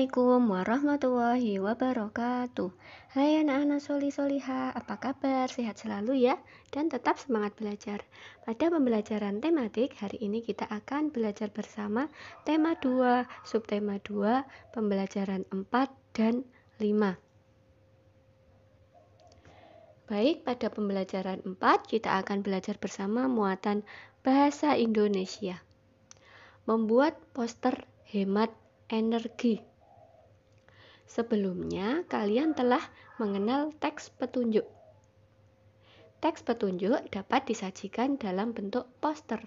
Assalamualaikum warahmatullahi wabarakatuh. Hai anak-anak solih-solihah, apa kabar? Sehat selalu ya, dan tetap semangat belajar. Pada pembelajaran tematik, hari ini kita akan belajar bersama tema 2, subtema 2, pembelajaran 4 dan 5. Baik, pada pembelajaran 4, kita akan belajar bersama muatan bahasa Indonesia. Membuat poster hemat energi. Sebelumnya, kalian telah mengenal teks petunjuk. Teks petunjuk dapat disajikan dalam bentuk poster.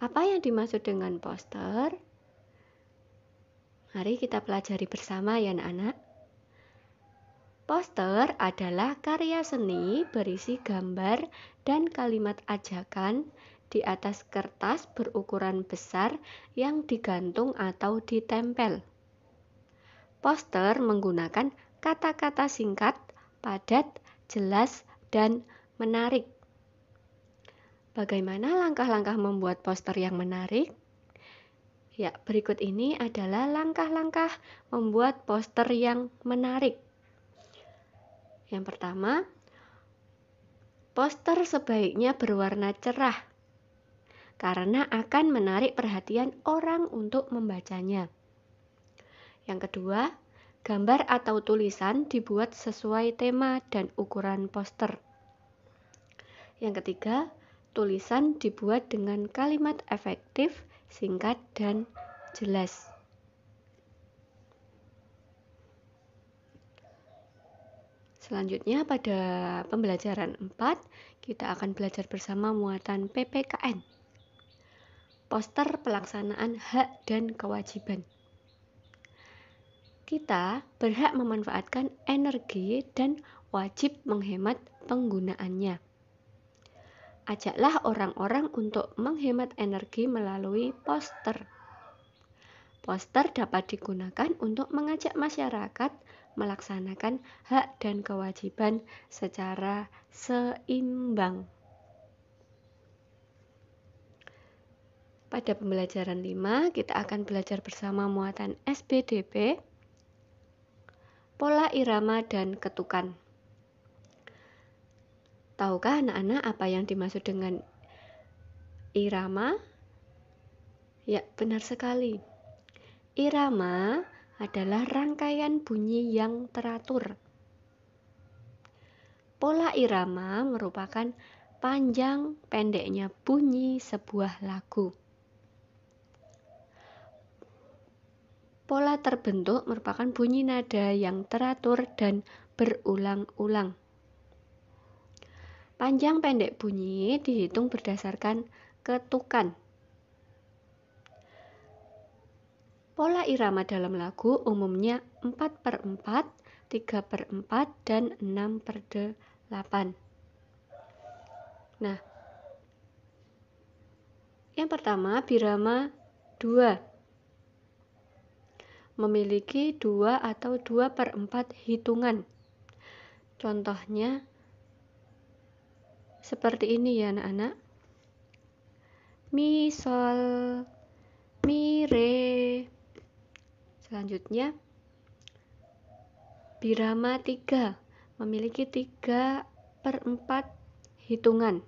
Apa yang dimaksud dengan poster? Mari kita pelajari bersama ya anak-anak. Poster adalah karya seni berisi gambar dan kalimat ajakan di atas kertas berukuran besar yang digantung atau ditempel. Poster menggunakan kata-kata singkat, padat, jelas, dan menarik. Bagaimana langkah-langkah membuat poster yang menarik? Ya, berikut ini adalah langkah-langkah membuat poster yang menarik. Yang pertama, poster sebaiknya berwarna cerah karena akan menarik perhatian orang untuk membacanya. Yang kedua, gambar atau tulisan dibuat sesuai tema dan ukuran poster. Yang ketiga, tulisan dibuat dengan kalimat efektif, singkat, dan jelas. Selanjutnya pada pembelajaran 4, kita akan belajar bersama muatan PPKN. Poster pelaksanaan hak dan kewajiban. Kita berhak memanfaatkan energi dan wajib menghemat penggunaannya. Ajaklah orang-orang untuk menghemat energi melalui poster. Poster dapat digunakan untuk mengajak masyarakat melaksanakan hak dan kewajiban secara seimbang. Pada pembelajaran 5, kita akan belajar bersama muatan SBDP, pola irama dan ketukan. Tahukah anak-anak apa yang dimaksud dengan irama? Ya, benar sekali. Irama adalah rangkaian bunyi yang teratur. Pola irama merupakan panjang pendeknya bunyi sebuah lagu. Pola terbentuk merupakan bunyi nada yang teratur dan berulang-ulang. Panjang pendek bunyi dihitung berdasarkan ketukan. Pola irama dalam lagu umumnya 4/4, 3/4, dan 6/8. Nah, yang pertama birama 2. Memiliki 2 atau 2/4 hitungan. Contohnya seperti ini ya anak-anak. Mi, sol, mi, re. Selanjutnya, birama 3 memiliki 3/4 hitungan.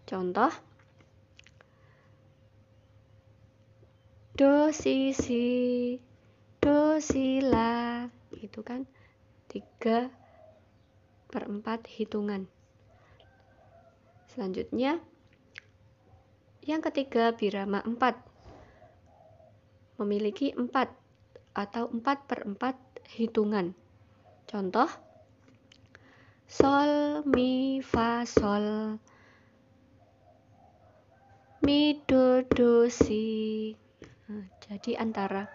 Contoh, do, si, do, si, la. Itu kan 3/4 hitungan. Selanjutnya, yang ketiga, birama 4 memiliki 4 atau 4/4 hitungan. Contoh, sol, mi, fa, sol, mi, do, si. Nah, jadi antara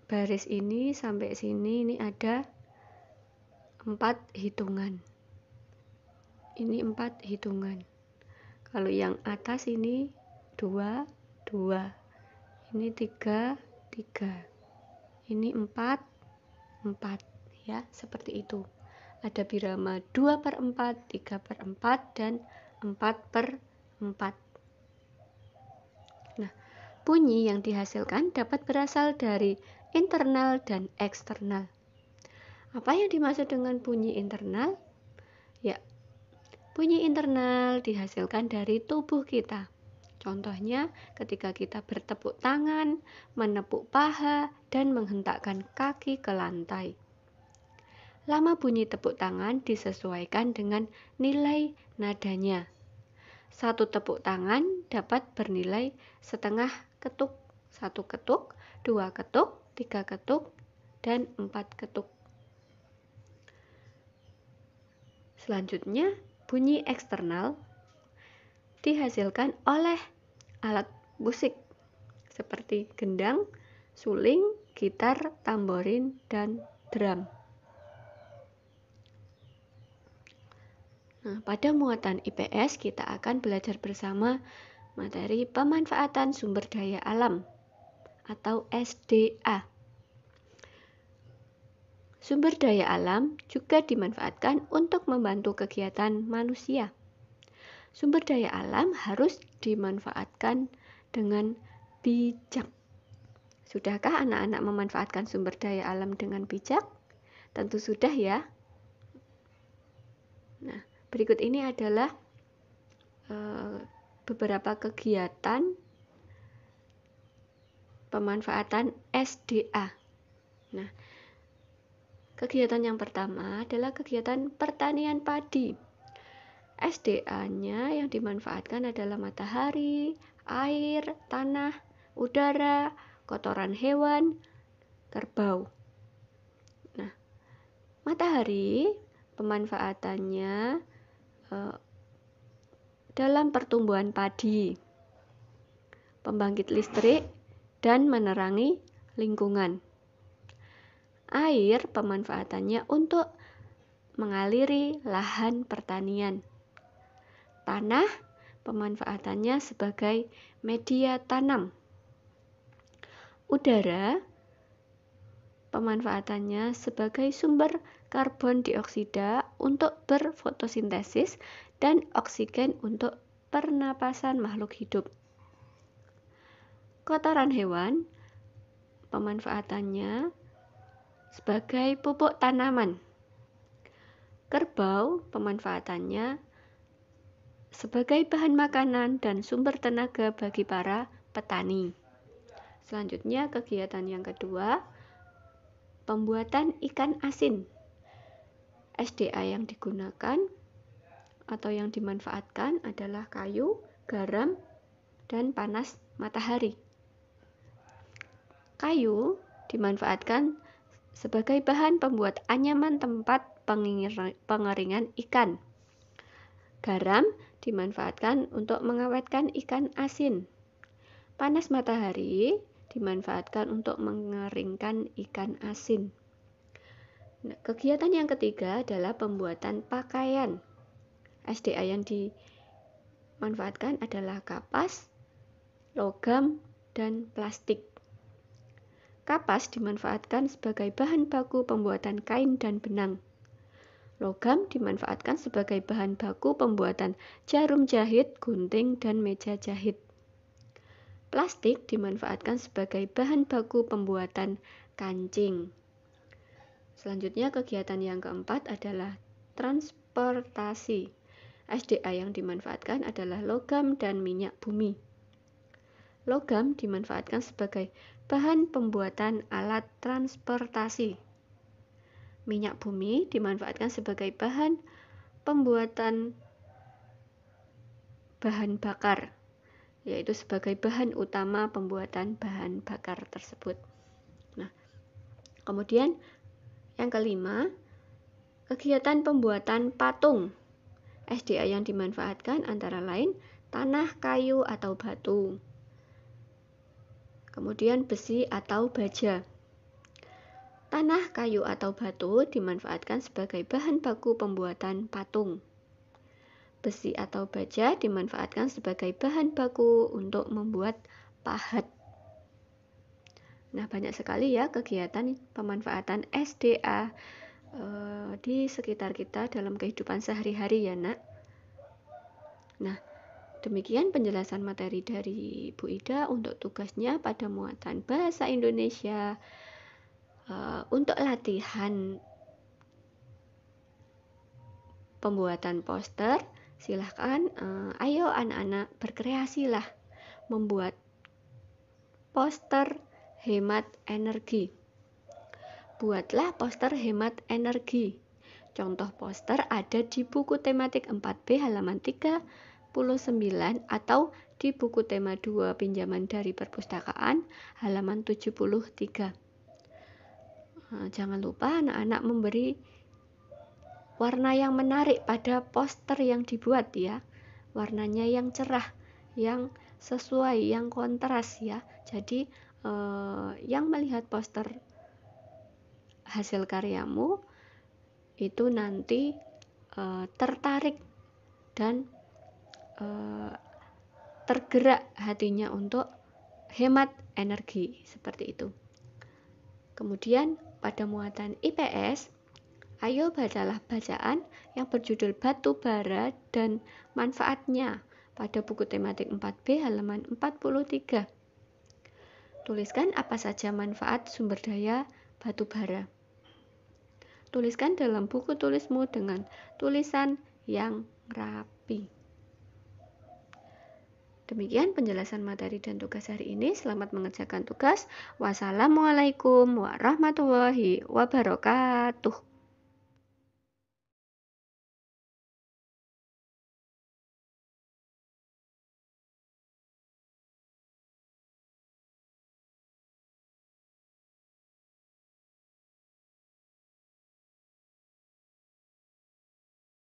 baris ini sampai sini ini ada 4 hitungan. Ini 4 hitungan. Kalau yang atas ini 2, 2. Ini 3, 3. Ini 4, 4. Ya, seperti itu. Ada birama 2/4, 3/4, dan 4/4. Bunyi yang dihasilkan dapat berasal dari internal dan eksternal. Apa yang dimaksud dengan bunyi internal? Ya, bunyi internal dihasilkan dari tubuh kita. Contohnya ketika kita bertepuk tangan, menepuk paha, dan menghentakkan kaki ke lantai. Lama bunyi tepuk tangan disesuaikan dengan nilai nadanya. Satu tepuk tangan dapat bernilai setengah ketuk, 1 ketuk, 2 ketuk, 3 ketuk, dan 4 ketuk. Selanjutnya, bunyi eksternal dihasilkan oleh alat musik seperti gendang, suling, gitar, tamborin, dan drum. Nah, pada muatan IPS kita akan belajar bersama materi pemanfaatan sumber daya alam atau SDA. Sumber daya alam juga dimanfaatkan untuk membantu kegiatan manusia. Sumber daya alam harus dimanfaatkan dengan bijak. Sudahkah anak-anak memanfaatkan sumber daya alam dengan bijak? Tentu sudah ya. Nah, berikut ini adalah beberapa kegiatan pemanfaatan SDA. Nah, kegiatan yang pertama adalah kegiatan pertanian padi. SDA-nya yang dimanfaatkan adalah matahari, air, tanah, udara, kotoran hewan, kerbau. Nah, matahari pemanfaatannya dalam pertumbuhan padi, pembangkit listrik, dan menerangi lingkungan. Air pemanfaatannya untuk mengaliri lahan pertanian. Tanah pemanfaatannya sebagai media tanam. Udara pemanfaatannya sebagai sumber karbon dioksida untuk berfotosintesis dan oksigen untuk pernapasan makhluk hidup. Kotoran hewan pemanfaatannya sebagai pupuk tanaman. Kerbau pemanfaatannya sebagai bahan makanan dan sumber tenaga bagi para petani. Selanjutnya, kegiatan yang kedua, pembuatan ikan asin. SDA yang digunakan atau yang dimanfaatkan adalah kayu, garam, dan panas matahari. Kayu dimanfaatkan sebagai bahan pembuat anyaman tempat pengeringan ikan. Garam dimanfaatkan untuk mengawetkan ikan asin. Panas matahari dimanfaatkan untuk mengeringkan ikan asin. Nah, kegiatan yang ketiga adalah pembuatan pakaian. SDA yang dimanfaatkan adalah kapas, logam, dan plastik. Kapas dimanfaatkan sebagai bahan baku pembuatan kain dan benang. Logam dimanfaatkan sebagai bahan baku pembuatan jarum jahit, gunting, dan meja jahit. Plastik dimanfaatkan sebagai bahan baku pembuatan kancing. Selanjutnya, kegiatan yang keempat adalah transportasi. SDA yang dimanfaatkan adalah logam dan minyak bumi. Logam dimanfaatkan sebagai bahan pembuatan alat transportasi. Minyak bumi dimanfaatkan sebagai bahan pembuatan bahan bakar, yaitu sebagai bahan utama pembuatan bahan bakar tersebut. Nah, kemudian yang kelima, kegiatan pembuatan patung. SDA yang dimanfaatkan antara lain tanah, kayu, atau batu. Kemudian besi atau baja. Tanah, kayu, atau batu dimanfaatkan sebagai bahan baku pembuatan patung. Besi atau baja dimanfaatkan sebagai bahan baku untuk membuat pahat. Nah, banyak sekali ya kegiatan pemanfaatan SDA di sekitar kita dalam kehidupan sehari-hari ya, Nak. Nah, Demikian penjelasan materi dari Bu Ida untuk tugasnya pada muatan bahasa Indonesia. Untuk latihan pembuatan poster, silahkan ayo anak-anak berkreasilah membuat poster hemat energi. Buatlah poster hemat energi. Contoh poster ada di buku tematik 4B halaman 39 atau di buku tema 2 pinjaman dari perpustakaan halaman 73. Jangan lupa anak-anak memberi warna yang menarik pada poster yang dibuat ya. Warnanya yang cerah, yang sesuai, yang kontras ya. Jadi yang melihat poster hasil karyamu itu nanti tertarik dan tergerak hatinya untuk hemat energi, seperti itu. Kemudian pada muatan IPS, ayo bacalah bacaan yang berjudul Batu Bara dan Manfaatnya pada buku tematik 4B halaman 43. Tuliskan apa saja manfaat sumber daya batu bara. Tuliskan dalam buku tulismu dengan tulisan yang rapi. Demikian penjelasan materi dan tugas hari ini. Selamat mengerjakan tugas. Wassalamualaikum warahmatullahi wabarakatuh.